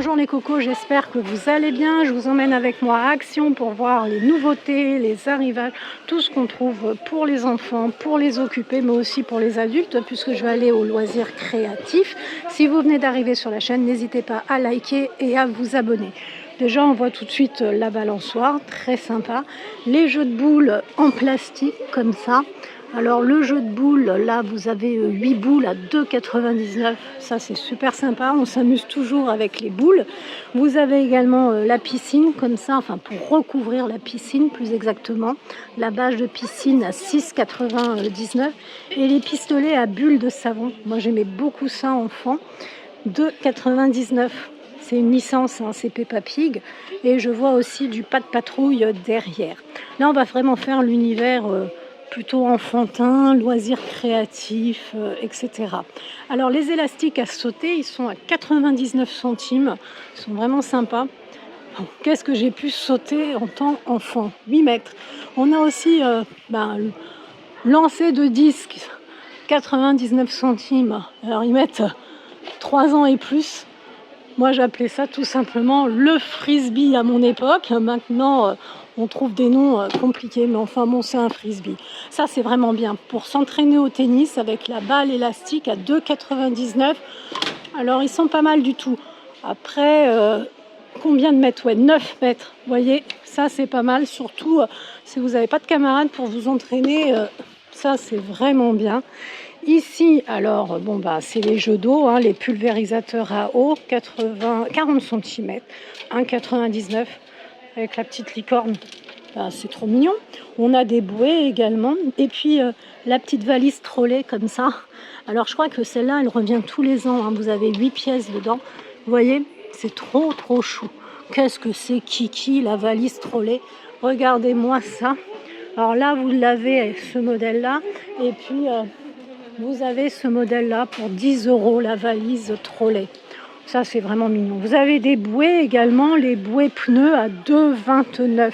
Bonjour les cocos, j'espère que vous allez bien. Je vous emmène avec moi à Action pour voir les nouveautés, les arrivages, tout ce qu'on trouve pour les enfants, pour les occupés, mais aussi pour les adultes, puisque je vais aller au loisir créatif. Si vous venez d'arriver sur la chaîne, n'hésitez pas à liker et à vous abonner. Déjà, on voit tout de suite la balançoire, très sympa. Les jeux de boules en plastique, comme ça. Alors le jeu de boules, là vous avez 8 boules à 2,99 €, ça c'est super sympa, on s'amuse toujours avec les boules. Vous avez également la piscine comme ça, enfin pour recouvrir la piscine plus exactement, la bâche de piscine à 6,99 € et les pistolets à bulles de savon. Moi j'aimais beaucoup ça enfant, 2,99 €. C'est une licence, hein, c'est Peppa Pig. Et je vois aussi du pas de patrouille derrière. Là on va vraiment faire l'univers plutôt enfantin, loisirs créatifs, etc. Alors les élastiques à sauter, ils sont à 99 centimes, ils sont vraiment sympas. Qu'est-ce que j'ai pu sauter en tant enfant? 8 mètres. On a aussi le lancer de disque, 99 centimes. Alors ils mettent 3 ans et plus. Moi j'appelais ça tout simplement le frisbee à mon époque. Maintenant on trouve des noms compliqués, mais enfin bon, c'est un frisbee. Ça c'est vraiment bien pour s'entraîner au tennis avec la balle élastique à 2,99 €. Alors ils sont pas mal du tout. Après combien de mètres? Ouais, 9 mètres. Vous voyez, ça c'est pas mal, surtout si vous n'avez pas de camarades pour vous entraîner. Ça c'est vraiment bien. Ici, alors, c'est les jeux d'eau, hein, les pulvérisateurs à eau, 40 cm, 1,99 € avec la petite licorne. C'est trop mignon. On a des bouées également. Et puis, la petite valise trolley comme ça. Alors, je crois que celle-là, elle revient tous les ans. Hein. Vous avez 8 pièces dedans. Vous voyez, c'est trop chou. Qu'est-ce que c'est Kiki, la valise trolley? Regardez-moi ça. Alors là, vous l'avez, ce modèle-là. Et puis... vous avez ce modèle-là pour 10 € la valise trolley. Ça, c'est vraiment mignon. Vous avez des bouées également, les bouées pneus à 2,29 €.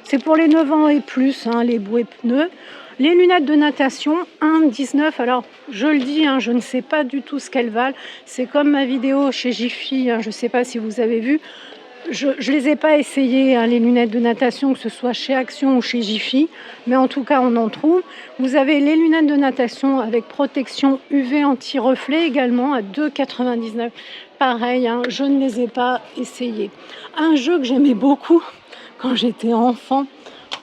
C'est pour les 9 ans et plus, hein, les bouées pneus. Les lunettes de natation, 1,19 €. Alors, je le dis, hein, je ne sais pas du tout ce qu'elles valent. C'est comme ma vidéo chez Jiffy, hein, je ne sais pas si vous avez vu. Je ne les ai pas essayées, hein, les lunettes de natation, que ce soit chez Action ou chez Jiffy, mais en tout cas on en trouve. Vous avez les lunettes de natation avec protection UV anti-reflet également à 2,99 €. Pareil, hein, je ne les ai pas essayées. Un jeu que j'aimais beaucoup quand j'étais enfant,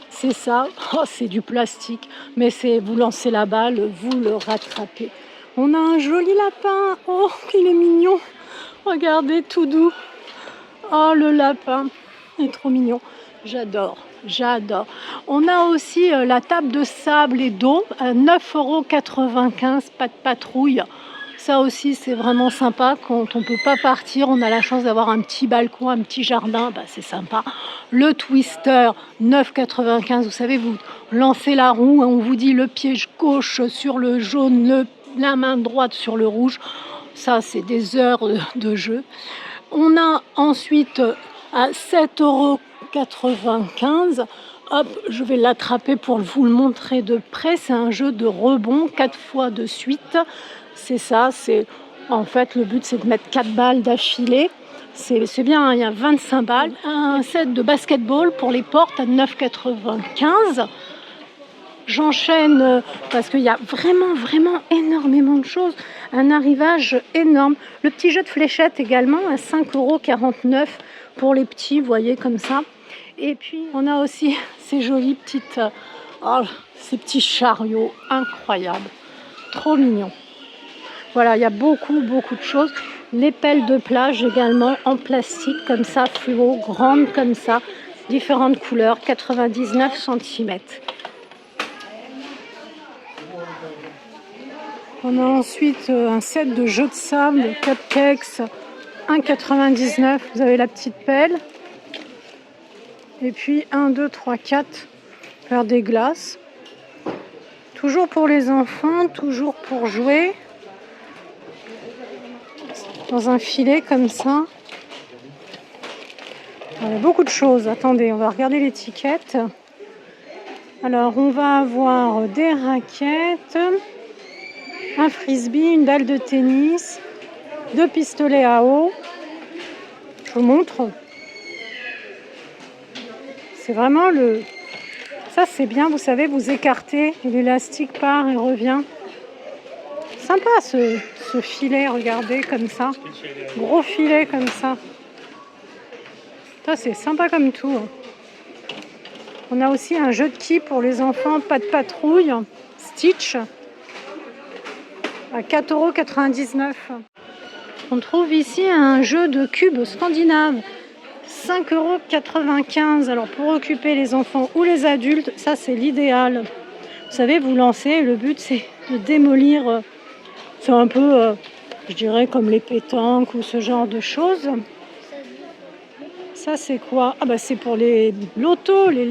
c'est ça. Oh, c'est du plastique, mais c'est vous lancez la balle, vous le rattrapez. On a un joli lapin, oh qu'il est mignon, regardez, tout doux. Oh, le lapin est trop mignon. J'adore. On a aussi la table de sable et d'eau à 9,95 €, pas de patrouille. Ça aussi, c'est vraiment sympa. Quand on ne peut pas partir, on a la chance d'avoir un petit balcon, un petit jardin. C'est sympa. Le twister, 9,95 €. Vous savez, vous lancez la roue, on vous dit le pied gauche sur le jaune, la main droite sur le rouge. Ça, c'est des heures de jeu. On a ensuite à 7,95 €. Hop, je vais l'attraper pour vous le montrer de près. C'est un jeu de rebond 4 fois de suite. C'est ça, en fait le but c'est de mettre 4 balles d'affilée. C'est bien, hein, il y a 25 balles. Un set de basketball pour les portes à 9,95 €. J'enchaîne parce qu'il y a vraiment énormément de choses. Un arrivage énorme. Le petit jeu de fléchettes également à 5,49 € pour les petits, vous voyez, comme ça. Et puis, on a aussi ces jolies petites... ces petits chariots incroyables. Trop mignons. Voilà, il y a beaucoup de choses. Les pelles de plage également en plastique, comme ça, fluo, grandes comme ça. Différentes couleurs, 99 cm. On a ensuite un set de jeux de sable, cupcakes, 1,99 €. Vous avez la petite pelle. Et puis 1, 2, 3, 4, faire des glaces. Toujours pour les enfants, toujours pour jouer. Dans un filet comme ça. Il y a beaucoup de choses. Attendez, on va regarder l'étiquette. Alors, on va avoir des raquettes, un frisbee, une balle de tennis, 2 pistolets à eau. vous montre. C'est vraiment le... Ça, c'est bien, vous savez, vous écartez, et l'élastique part et revient. Sympa ce filet, regardez, comme ça. Gros filet comme ça. Ça, c'est sympa comme tout. On a aussi un jeu de quilles pour les enfants, pas de patrouille, Stitch, à 4,99 €. On trouve ici un jeu de cubes scandinave, 5,95 €. Alors pour occuper les enfants ou les adultes, ça c'est l'idéal. Vous savez, vous lancez, le but c'est de démolir, c'est un peu, je dirais, comme les pétanques ou ce genre de choses. Ça c'est quoi? Ah bah c'est pour les lotos, les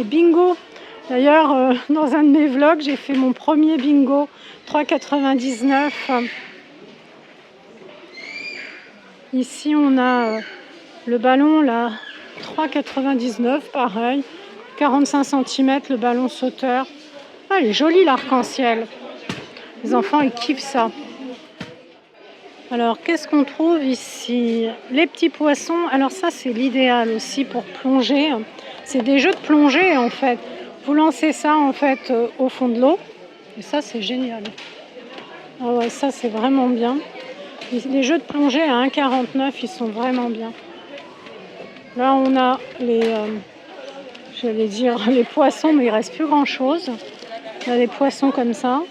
bingos. D'ailleurs, dans un de mes vlogs, j'ai fait mon premier bingo, 3,99 €. Ici, on a le ballon, là, 3,99 €, pareil. 45 cm, le ballon sauteur. Ah, il est joli, l'arc-en-ciel. Les enfants, ils kiffent ça. Alors, qu'est-ce qu'on trouve ici? Les petits poissons. Alors ça, c'est l'idéal aussi pour plonger. C'est des jeux de plongée, en fait. Vous lancez ça, en fait, au fond de l'eau. Et ça, c'est génial. Ah ouais, ça, c'est vraiment bien. Les jeux de plongée à 1,49 €, ils sont vraiment bien. Là, on a j'allais dire les poissons, mais il ne reste plus grand-chose. On a des poissons comme ça.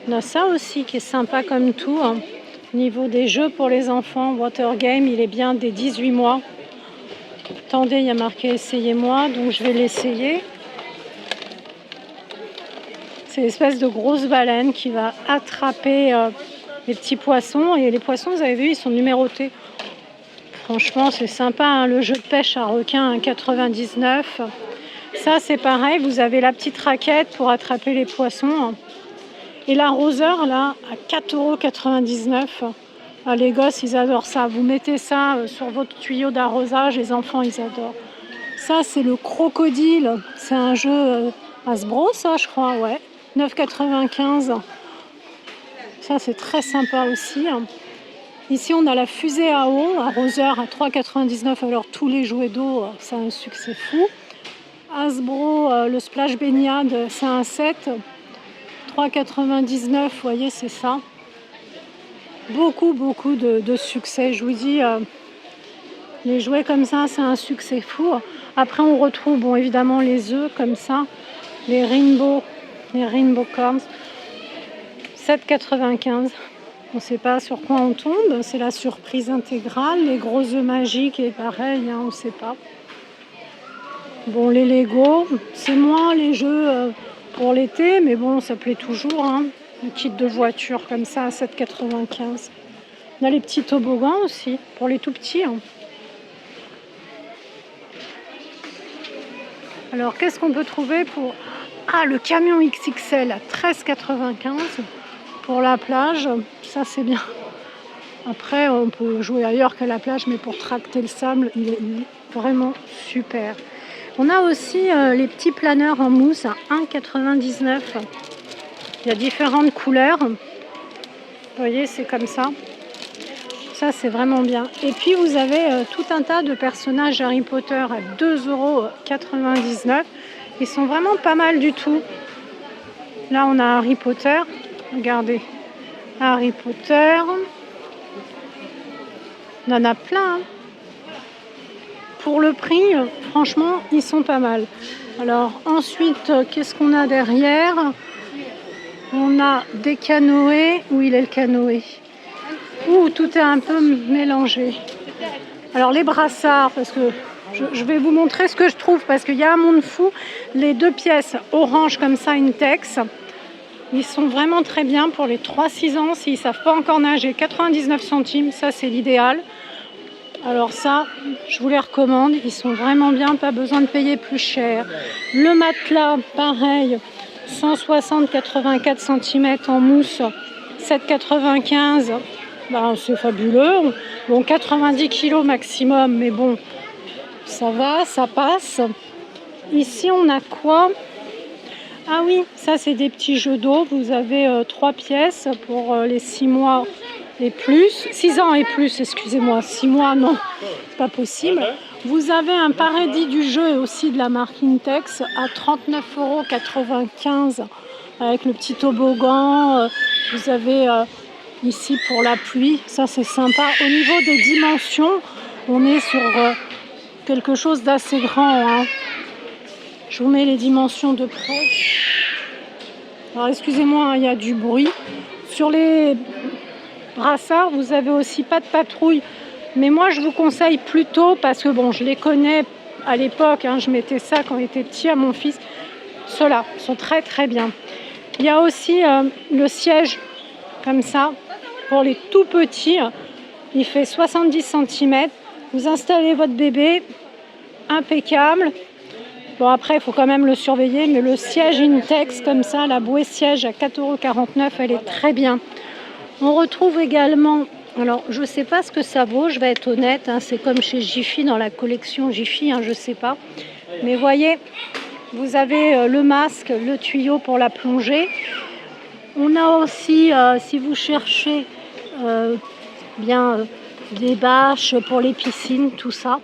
On a ça aussi qui est sympa comme tout. Au niveau des jeux pour les enfants, Water Game, il est bien des 18 mois. Attendez, il y a marqué « Essayez-moi », donc je vais l'essayer. C'est une espèce de grosse baleine qui va attraper les petits poissons. Et les poissons, vous avez vu, ils sont numérotés. Franchement, c'est sympa, hein, le jeu de pêche à requin à 1,99 €. Ça, c'est pareil, vous avez la petite raquette pour attraper les poissons. Et l'arroseur, là, à 4,99 €. Ah, les gosses, ils adorent ça. Vous mettez ça sur votre tuyau d'arrosage, les enfants, ils adorent. Ça, c'est le crocodile. C'est un jeu Hasbro, ça, je crois, ouais. 9,95 €. Ça, c'est très sympa aussi. Ici, on a la fusée à eau, arroseur à 3,99 €. Alors, tous les jouets d'eau, c'est un succès fou. Hasbro, le splash baignade, c'est un set. 3,99 €, vous voyez, c'est ça. Beaucoup de succès. Je vous dis, les jouets comme ça, c'est un succès fou. Après, on retrouve, bon, évidemment, les œufs comme ça. Les rainbow corns. 7,95 €. On ne sait pas sur quoi on tombe. C'est la surprise intégrale. Les gros œufs magiques, et pareil, hein, on ne sait pas. Bon, les Lego, c'est moins les jeux pour l'été, mais bon, ça plaît toujours. Hein. Le kit de voiture comme ça à 7,95 €. On a les petits toboggans aussi, pour les tout petits. Hein. Alors, qu'est-ce qu'on peut trouver pour... Ah, le camion XXL à 13,95 € pour la plage. Ça, c'est bien. Après, on peut jouer ailleurs qu'à la plage, mais pour tracter le sable, il est vraiment super. On a aussi les petits planeurs en mousse à 1,99 €. Il y a différentes couleurs. Vous voyez, c'est comme ça. Ça, c'est vraiment bien. Et puis, vous avez tout un tas de personnages Harry Potter à 2,99 €. Ils sont vraiment pas mal du tout. Là, on a Harry Potter. Regardez. Harry Potter. On en a plein. Hein. Pour le prix, franchement, ils sont pas mal. Alors, ensuite, qu'est-ce qu'on a derrière? On a des canoës. Où il est le canoë? Ouh, tout est un peu mélangé. Alors, les brassards, parce que je vais vous montrer ce que je trouve, parce qu'il y a un monde fou. Les 2 pièces orange comme ça, Intex, ils sont vraiment très bien pour les 3-6 ans. S'ils ne savent pas encore nager, 99 centimes, ça c'est l'idéal. Alors ça, je vous les recommande. Ils sont vraiment bien, pas besoin de payer plus cher. Le matelas, pareil, 160-84 cm en mousse, 7,95 €. Ben, c'est fabuleux. Bon, 90 kg maximum, mais bon, ça va, ça passe. Ici, on a quoi? Ah oui, ça, c'est des petits jeux d'eau. Vous avez 3 pièces pour les 6 mois et plus, 6 ans et plus, excusez-moi, 6 mois, non, c'est pas possible. Vous avez un paradis du jeu aussi de la marque Intex à 39,95 € avec le petit toboggan. Vous avez ici pour la pluie, ça c'est sympa. Au niveau des dimensions, on est sur quelque chose d'assez grand, hein. Je vous mets les dimensions de près. Alors excusez-moi, hein, il y a du bruit. Sur les brassards, vous avez aussi pas de patrouille. Mais moi, je vous conseille plutôt, parce que bon, je les connais à l'époque, hein, je mettais ça quand il était petit à mon fils. Ceux-là sont très très bien. Il y a aussi le siège, comme ça, pour les tout petits. Il fait 70 cm. Vous installez votre bébé, impeccable. Bon, après, il faut quand même le surveiller, mais le siège Intex, comme ça, la bouée siège à 4,49 €, elle est très bien. On retrouve également, alors je ne sais pas ce que ça vaut, je vais être honnête, hein, c'est comme chez Jiffy, dans la collection Jiffy, hein, je ne sais pas. Mais voyez, vous avez le masque, le tuyau pour la plongée. On a aussi, si vous cherchez des bâches pour les piscines, tout ça.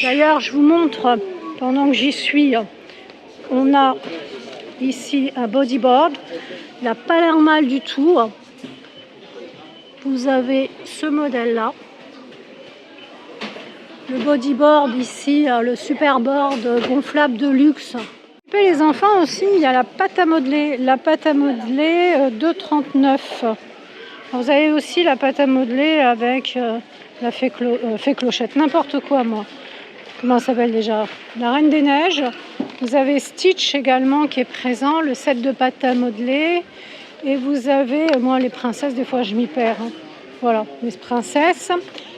D'ailleurs, je vous montre, pendant que j'y suis, on a ici un bodyboard. Il n'a pas l'air mal du tout. Vous avez ce modèle-là. Le bodyboard ici, le superboard gonflable de luxe. Et les enfants aussi, il y a la pâte à modeler. La pâte à modeler 2,39 €. Vous avez aussi la pâte à modeler avec la fée clochette, n'importe quoi moi. Comment ça s'appelle déjà? La Reine des Neiges. Vous avez Stitch également qui est présent, le set de pâte à modeler. Et vous avez, moi les princesses, des fois je m'y perds. Hein. Voilà, les princesses.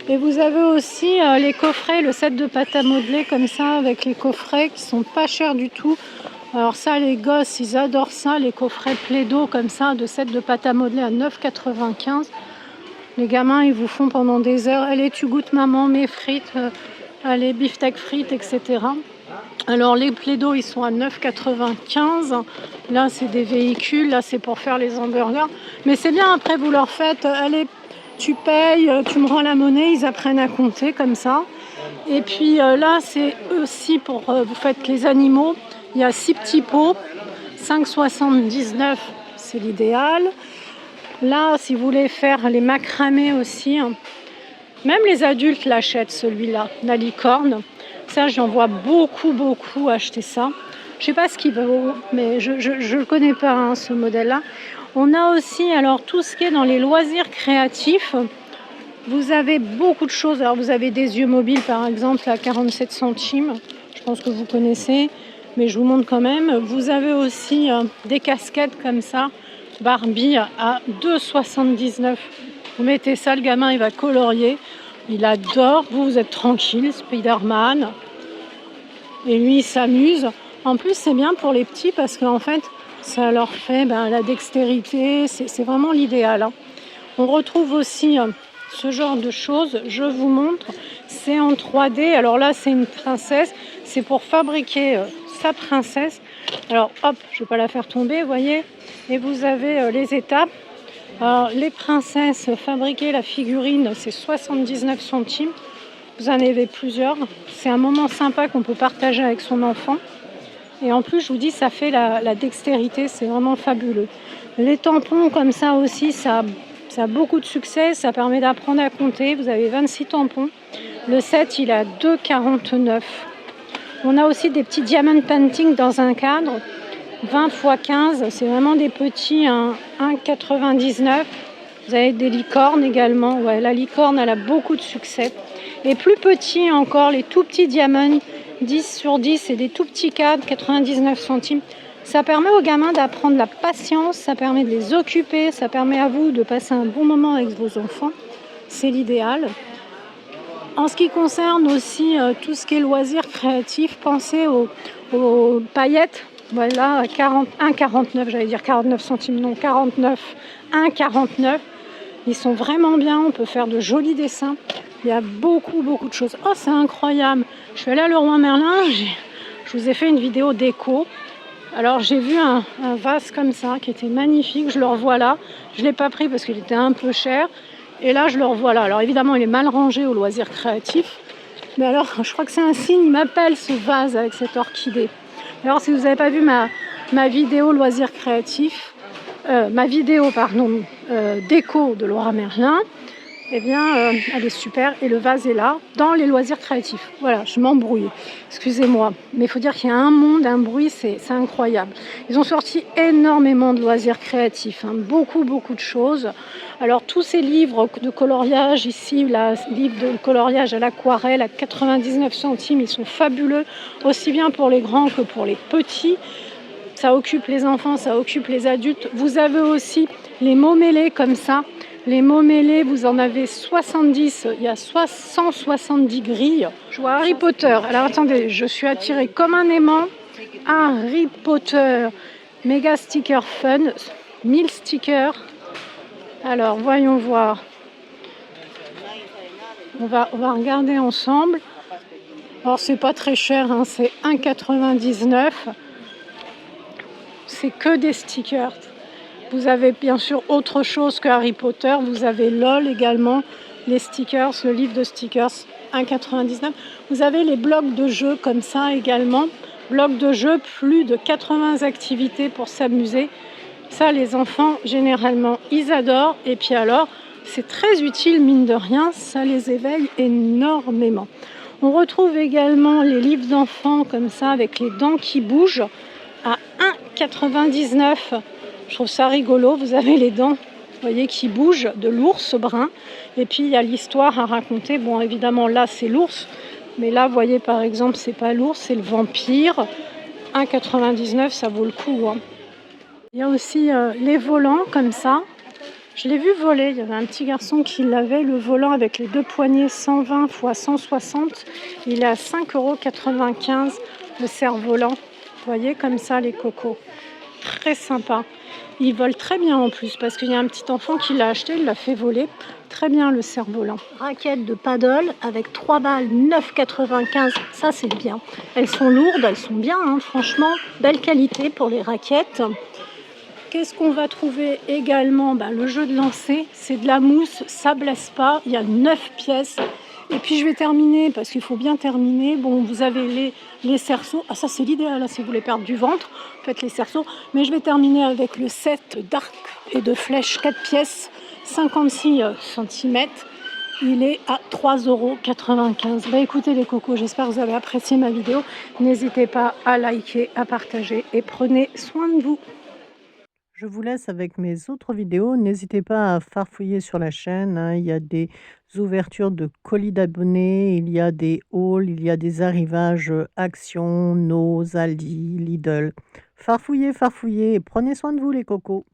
Et vous avez aussi les coffrets, le set de pâte à modeler comme ça, avec les coffrets qui sont pas chers du tout. Alors ça, les gosses, ils adorent ça, les coffrets Plaido comme ça, de set de pâte à modeler à 9,95 €. Les gamins, ils vous font pendant des heures. Allez, tu goûtes maman, mes frites, allez, beefsteak frites, etc. Alors les Plaido, ils sont à 9,95 €. Là, c'est des véhicules, là, c'est pour faire les hamburgers. Mais c'est bien, après, vous leur faites, allez, tu payes, tu me rends la monnaie, ils apprennent à compter comme ça. Et puis là, c'est aussi pour, vous faites les animaux. Il y a 6 petits pots, 5,79 €, c'est l'idéal. Là, si vous voulez faire les macramés aussi, hein, même les adultes l'achètent celui-là, la licorne. Ça, j'en vois beaucoup acheter ça. Je ne sais pas ce qu'il vaut, mais je ne le connais pas, hein, ce modèle-là. On a aussi alors tout ce qui est dans les loisirs créatifs. Vous avez beaucoup de choses. Alors, vous avez des yeux mobiles, par exemple, à 47 centimes. Je pense que vous connaissez, mais je vous montre quand même. Vous avez aussi des casquettes comme ça, Barbie à 2,79 €. Vous mettez ça, le gamin, il va colorier. Il adore. Vous êtes tranquille, Spider-Man. Et lui, il s'amuse. En plus, c'est bien pour les petits parce qu'en fait, ça leur fait la dextérité. C'est vraiment l'idéal. Hein. On retrouve aussi ce genre de choses. Je vous montre. C'est en 3D. Alors là, c'est une princesse. C'est pour fabriquer sa princesse. Alors, hop, je ne vais pas la faire tomber, vous voyez. Et vous avez les étapes. Alors, les princesses fabriquées, la figurine, c'est 79 centimes. Vous en avez plusieurs. C'est un moment sympa qu'on peut partager avec son enfant. Et en plus, je vous dis, ça fait la dextérité. C'est vraiment fabuleux. Les tampons, comme ça aussi, ça a beaucoup de succès. Ça permet d'apprendre à compter. Vous avez 26 tampons. Le set, il est à 2,49 €. On a aussi des petits diamond painting dans un cadre. 20 x 15, c'est vraiment des petits, 1,99 €. Vous avez des licornes également. Ouais, la licorne, elle a beaucoup de succès. Et plus petits encore, les tout petits diamants, 10 sur 10, et des tout petits cadres, 99 centimes. Ça permet aux gamins d'apprendre la patience, ça permet de les occuper, ça permet à vous de passer un bon moment avec vos enfants. C'est l'idéal. En ce qui concerne aussi tout ce qui est loisirs créatifs, pensez aux paillettes. Voilà, 1,49 €, j'allais dire 49 centimes, non, 49, 1,49 €. Ils sont vraiment bien, on peut faire de jolis dessins. Il y a beaucoup de choses. Oh, c'est incroyable. Je suis allée à Leroy Merlin, je vous ai fait une vidéo déco. Alors, j'ai vu un vase comme ça qui était magnifique, je le revois là. Je ne l'ai pas pris parce qu'il était un peu cher. Et là, je le revois là. Alors évidemment, il est mal rangé au loisir créatif. Mais alors, je crois que c'est un signe, il m'appelle ce vase avec cette orchidée. Alors, si vous n'avez pas vu ma vidéo loisir créatif, ma vidéo, pardon, déco de Laura Merlin, eh bien, elle est super. Et le vase est là, dans les loisirs créatifs. Voilà, je m'embrouille. Excusez-moi. Mais il faut dire qu'il y a un monde, un bruit, c'est incroyable. Ils ont sorti énormément de loisirs créatifs, hein, beaucoup, beaucoup de choses. Alors, tous ces livres de coloriage ici, là, livres de coloriage à l'aquarelle à 99 centimes, ils sont fabuleux, aussi bien pour les grands que pour les petits. Ça occupe les enfants, ça occupe les adultes. Vous avez aussi les mots mêlés comme ça. Les mots mêlés, vous en avez 70, il y a 170 grilles. Je vois Harry Potter. Alors attendez, je suis attirée comme un aimant. Harry Potter, méga sticker fun, 1000 stickers. Alors voyons voir. On va regarder ensemble. Alors c'est pas très cher, hein, c'est 1,99 €. C'est que des stickers. Vous avez bien sûr autre chose que Harry Potter. Vous avez LOL également, les stickers, le livre de stickers, 1,99 €. Vous avez les blocs de jeux comme ça également. Blocs de jeux, plus de 80 activités pour s'amuser. Ça, les enfants, généralement, ils adorent. Et puis alors, c'est très utile, mine de rien. Ça les éveille énormément. On retrouve également les livres d'enfants comme ça, avec les dents qui bougent, à 1,99 €. Je trouve ça rigolo. Vous avez les dents, vous voyez, qui bougent, de l'ours brun. Et puis, il y a l'histoire à raconter. Bon, évidemment, là, c'est l'ours. Mais là, vous voyez, par exemple, c'est pas l'ours, c'est le vampire. 1,99 €, ça vaut le coup, hein. Il y a aussi les volants, comme ça. Je l'ai vu voler. Il y avait un petit garçon qui l'avait, le volant avec les deux poignées 120 x 160. Il est à 5,95 €, le cerf-volant. Vous voyez, comme ça, les cocos. Très sympa. Ils volent très bien en plus, parce qu'il y a un petit enfant qui l'a acheté, il l'a fait voler. Très bien, le cerf-volant. Raquette de paddle avec 3 balles, 9,95 €. Ça, c'est bien. Elles sont lourdes, elles sont bien, hein, franchement. Belle qualité pour les raquettes. Qu'est-ce qu'on va trouver également? Le jeu de lancer, c'est de la mousse, ça blesse pas. Il y a 9 pièces. Et puis je vais terminer, parce qu'il faut bien terminer. Bon, vous avez les cerceaux. Ah, ça c'est l'idéal, là, si vous voulez perdre du ventre, faites les cerceaux. Mais je vais terminer avec le set d'arc et de flèches 4 pièces, 56 cm. Il est à 3,95 €. Écoutez les cocos, j'espère que vous avez apprécié ma vidéo. N'hésitez pas à liker, à partager et prenez soin de vous. Je vous laisse avec mes autres vidéos. N'hésitez pas à farfouiller sur la chaîne, hein. Il y a des ouvertures de colis d'abonnés, il y a des hauls, il y a des arrivages Action, Noz, Aldi, Lidl. Farfouillez, farfouillez et prenez soin de vous les cocos.